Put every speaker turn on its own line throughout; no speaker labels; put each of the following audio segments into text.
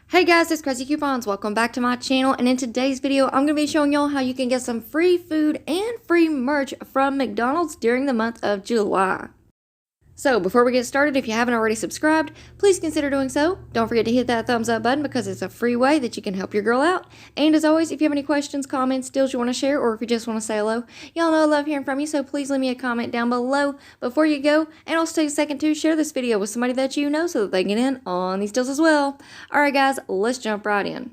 Hey guys, it's Craz-E Coupons. Welcome back to my channel, and in today's video, I'm going to be showing y'all how you can get some free food and free merch from McDonald's during the month of July. So before we get started, if you haven't already subscribed, please consider doing so. Don't forget to hit that thumbs up button because it's a free way that you can help your girl out. And as always, if you have any questions, comments, deals you want to share, or if you just want to say hello, y'all know I love hearing from you, so please leave me a comment down below before you go. And also take a second to share this video with somebody that you know so that they can get in on these deals as well. Alright guys, let's jump right in.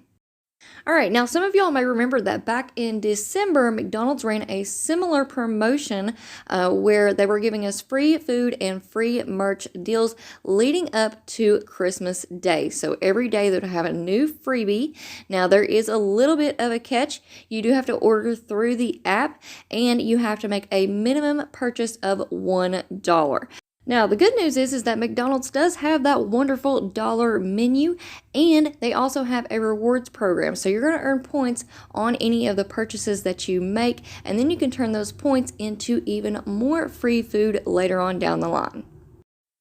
Alright, now some of y'all may remember that back in December, McDonald's ran a similar promotion where they were giving us free food and free merch deals leading up to Christmas Day. So every day they would have a new freebie. Now there is a little bit of a catch. You do have to order through the app and you have to make a minimum purchase of $1. Now, the good news is that McDonald's does have that wonderful dollar menu, and they also have a rewards program. So you're going to earn points on any of the purchases that you make, and then you can turn those points into even more free food later on down the line.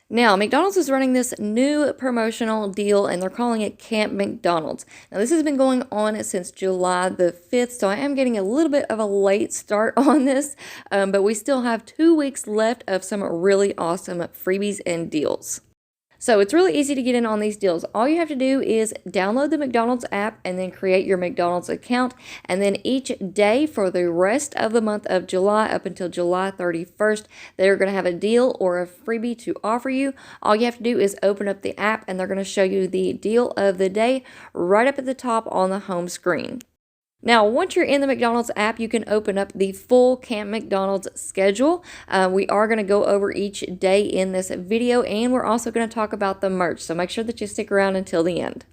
Now, McDonald's is running this new promotional deal, and they're calling it Camp McDonald's. Now, this has been going on since July the 5th, so I am getting a little bit of a late start on this, but we still have 2 weeks left of some really awesome freebies and deals. So it's really easy to get in on these deals. All you have to do is download the McDonald's app and then create your McDonald's account. And then each day for the rest of the month of July up until July 31st, they're going to have a deal or a freebie to offer you. All you have to do is open up the app and they're going to show you the deal of the day right up at the top on the home screen. Now, once you're in the McDonald's app, you can open up the full Camp McDonald's schedule. We are going to go over each day in this video, and we're also going to talk about the merch. So make sure that you stick around until the end.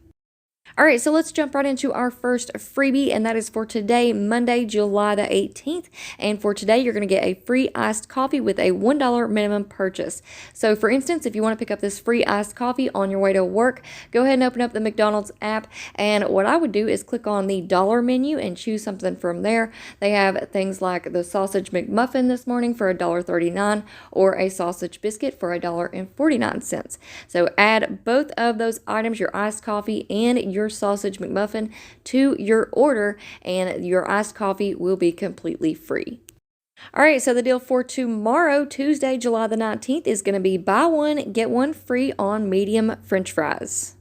All right, so let's jump right into our first freebie, and that is for today, Monday, July the 18th. And for today, you're going to get a free iced coffee with a $1 minimum purchase. So for instance, if you want to pick up this free iced coffee on your way to work, go ahead and open up the McDonald's app. And what I would do is click on the dollar menu and choose something from there. They have things like the sausage McMuffin this morning for $1.39 or a sausage biscuit for $1.49. So add both of those items, your iced coffee and your sausage McMuffin, to your order, and your iced coffee will be completely free. All right, so the deal for tomorrow, Tuesday, July the 19th, is going to be buy one, get one free on medium French fries.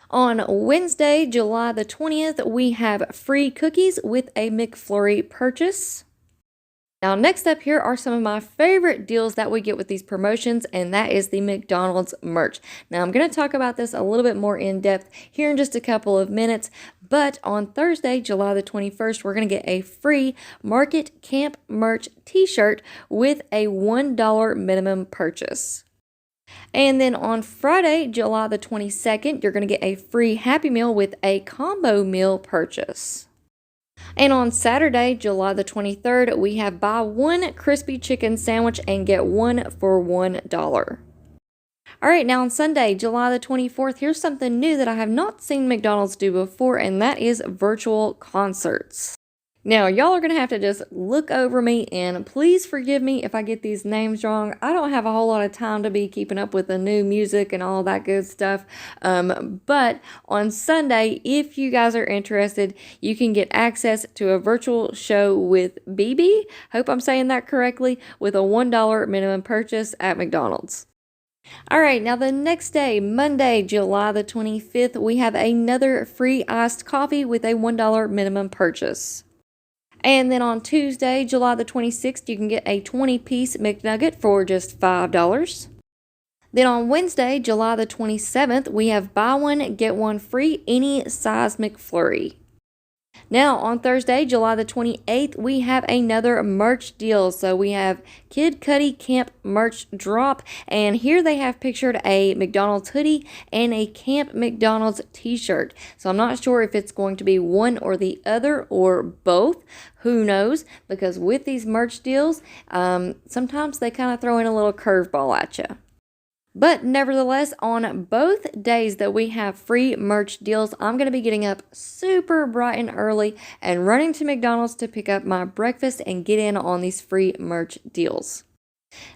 On Wednesday, July the 20th, we have free cookies with a McFlurry purchase. Now, next up here are some of my favorite deals that we get with these promotions, and that is the McDonald's merch. Now, I'm going to talk about this a little bit more in depth here in just a couple of minutes, but on Thursday, July the 21st, we're going to get a free Market Camp merch t-shirt with a $1 minimum purchase. And then on Friday, July the 22nd, you're going to get a free Happy Meal with a combo meal purchase. And on Saturday, July the 23rd, we have buy one crispy chicken sandwich and get one for $1. All right, now on Sunday, July the 24th, here's something new that I have not seen McDonald's do before, and that is virtual concerts. Now, y'all are going to have to just look over me, and please forgive me if I get these names wrong. I don't have a whole lot of time to be keeping up with the new music and all that good stuff. But on Sunday, if you guys are interested, you can get access to a virtual show with BB, hope I'm saying that correctly, with a $1 minimum purchase at McDonald's. All right, now the next day, Monday, July the 25th, we have another free iced coffee with a $1 minimum purchase. And then on Tuesday, July the 26th, you can get a 20-piece McNugget for just $5. Then on Wednesday, July the 27th, we have buy one, get one free, any size McFlurry. Now, on Thursday, July the 28th, we have another merch deal. So we have Kid Cudi Camp merch drop, and here they have pictured a McDonald's hoodie and a Camp McDonald's t-shirt. So I'm not sure if it's going to be one or the other or both. Who knows? Because with these merch deals, sometimes they kind of throw in a little curveball at you. But nevertheless, on both days that we have free merch deals, I'm going to be getting up super bright and early and running to McDonald's to pick up my breakfast and get in on these free merch deals.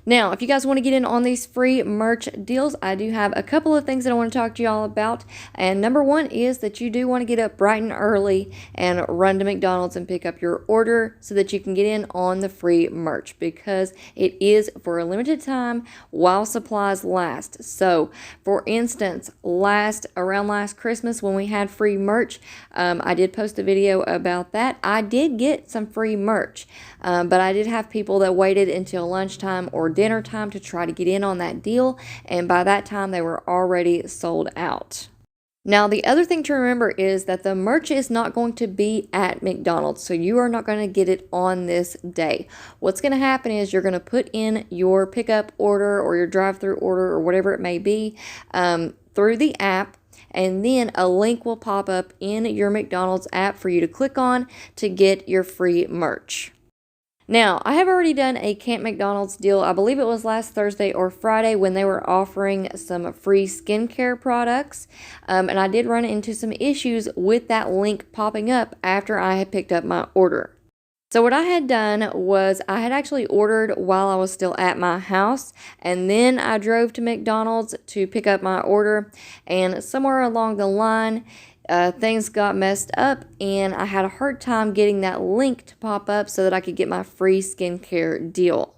Now, if you guys want to get in on these free merch deals, I do have a couple of things that I want to talk to y'all about. And number one is that you do want to get up bright and early and run to McDonald's and pick up your order so that you can get in on the free merch, because it is for a limited time while supplies last. So, for instance, around last Christmas when we had free merch, I did post a video about that. I did get some free merch, but I did have people that waited until lunchtime or dinner time to try to get in on that deal, and by that time they were already sold out. Now, the other thing to remember is that the merch is not going to be at McDonald's, so you are not going to get it on this day. What's going to happen is you're going to put in your pickup order or your drive-through order or whatever it may be through the app, and then a link will pop up in your McDonald's app for you to click on to get your free merch. Now, I have already done a Camp McDonald's deal. I believe it was last Thursday or Friday when they were offering some free skincare products. And I did run into some issues with that link popping up after I had picked up my order. So what I had done was I had actually ordered while I was still at my house, and then I drove to McDonald's to pick up my order, and somewhere along the line, things got messed up and I had a hard time getting that link to pop up so that I could get my free skincare deal.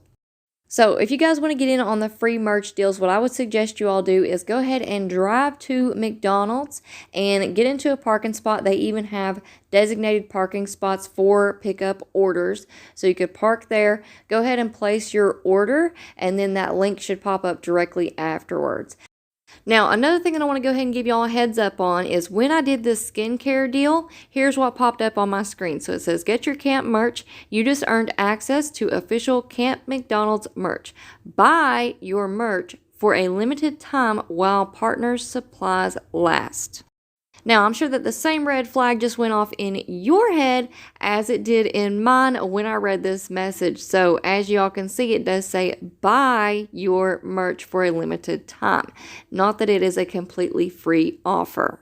So if you guys want to get in on the free merch deals, what I would suggest you all do is go ahead and drive to McDonald's and get into a parking spot. They even have designated parking spots for pickup orders. So you could park there, go ahead and place your order, and then that link should pop up directly afterwards. Now, another thing that I want to go ahead and give y'all a heads up on is when I did this skincare deal, here's what popped up on my screen. So it says, get your camp merch. You just earned access to official Camp McDonald's merch. Buy your merch for a limited time while partners' supplies last. Now, I'm sure that the same red flag just went off in your head as it did in mine when I read this message. So, as y'all can see, it does say buy your merch for a limited time. Not that it is a completely free offer.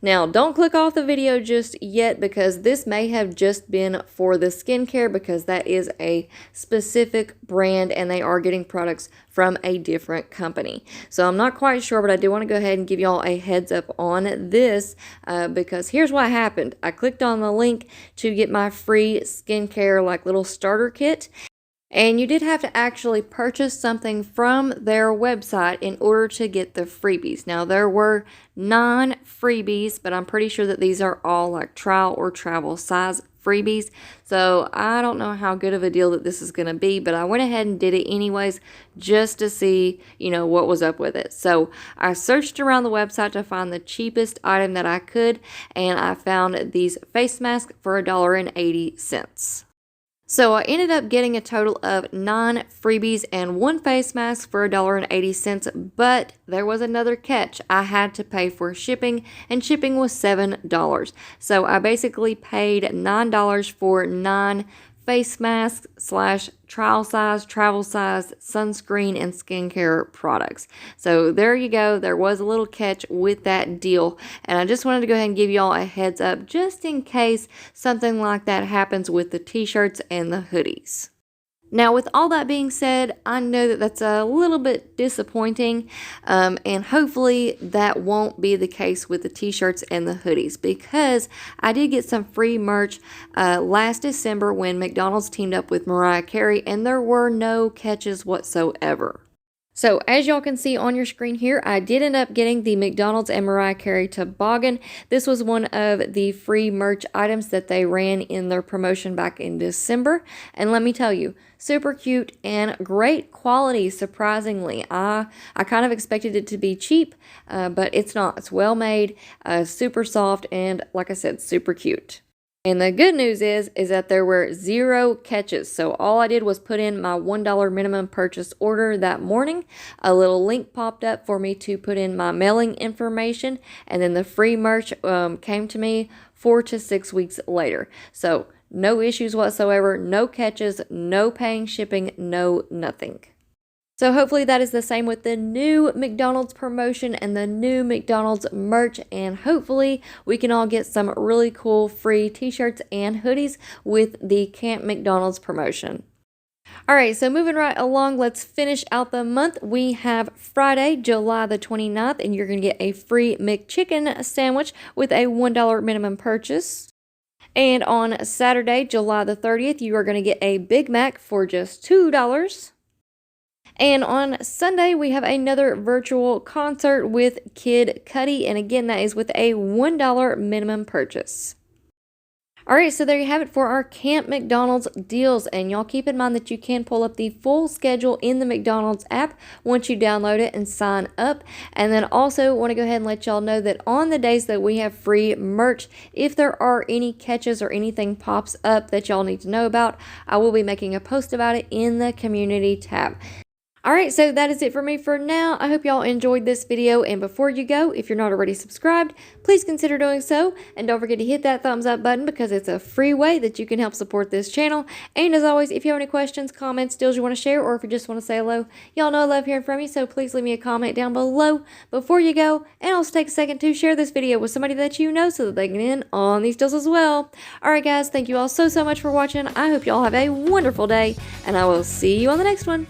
Now, don't click off the video just yet, because this may have just been for the skincare, because that is a specific brand and they are getting products from a different company. So I'm not quite sure, but I do want to go ahead and give y'all a heads up on this because here's what happened. I clicked on the link to get my free skincare like little starter kit. And you did have to actually purchase something from their website in order to get the freebies. Now, there were 9 freebies, but I'm pretty sure that these are all like trial or travel size freebies. So I don't know how good of a deal that this is going to be, but I went ahead and did it anyways just to see, what was up with it. So I searched around the website to find the cheapest item that I could, and I found these face masks for $1.80. So I ended up getting a total of 9 freebies and 1 face mask for $1.80, but there was another catch. I had to pay for shipping, and shipping was $7. So I basically paid $9 for 9 face masks / trial size, travel size, sunscreen, and skincare products. So there you go. There was a little catch with that deal. And I just wanted to go ahead and give y'all a heads up just in case something like that happens with the t-shirts and the hoodies. Now, with all that being said, I know that that's a little bit disappointing, and hopefully that won't be the case with the t-shirts and the hoodies, because I did get some free merch last December when McDonald's teamed up with Mariah Carey, and there were no catches whatsoever. So as y'all can see on your screen here, I did end up getting the McDonald's and Mariah Carey toboggan. This was one of the free merch items that they ran in their promotion back in December. And let me tell you, super cute and great quality, surprisingly. I kind of expected it to be cheap, but it's not. It's well made, super soft, and like I said, super cute. And the good news is that there were 0 catches. So all I did was put in my $1 minimum purchase order that morning. A little link popped up for me to put in my mailing information, and then the free merch came to me 4 to 6 weeks later. So no issues whatsoever, no catches, no paying shipping, no nothing. So hopefully that is the same with the new McDonald's promotion and the new McDonald's merch, and hopefully we can all get some really cool free t-shirts and hoodies with the Camp McDonald's promotion. Alright, so moving right along, let's finish out the month. We have Friday, July the 29th, and you're going to get a free McChicken sandwich with a $1 minimum purchase. And on Saturday, July the 30th, you are going to get a Big Mac for just $2. And on Sunday, we have another virtual concert with Kid Cudi, and again, that is with a $1 minimum purchase. Alright, so there you have it for our Camp McDonald's deals, and y'all keep in mind that you can pull up the full schedule in the McDonald's app once you download it and sign up. And then also want to go ahead and let y'all know that on the days that we have free merch, if there are any catches or anything pops up that y'all need to know about, I will be making a post about it in the community tab. Alright, so that is it for me for now. I hope y'all enjoyed this video, and before you go, if you're not already subscribed, please consider doing so, and don't forget to hit that thumbs up button because it's a free way that you can help support this channel. And as always, if you have any questions, comments, deals you want to share, or if you just want to say hello, y'all know I love hearing from you, so please leave me a comment down below before you go, and also take a second to share this video with somebody that you know so that they can get in on these deals as well. Alright guys, thank you all so much for watching. I hope y'all have a wonderful day, and I will see you on the next one.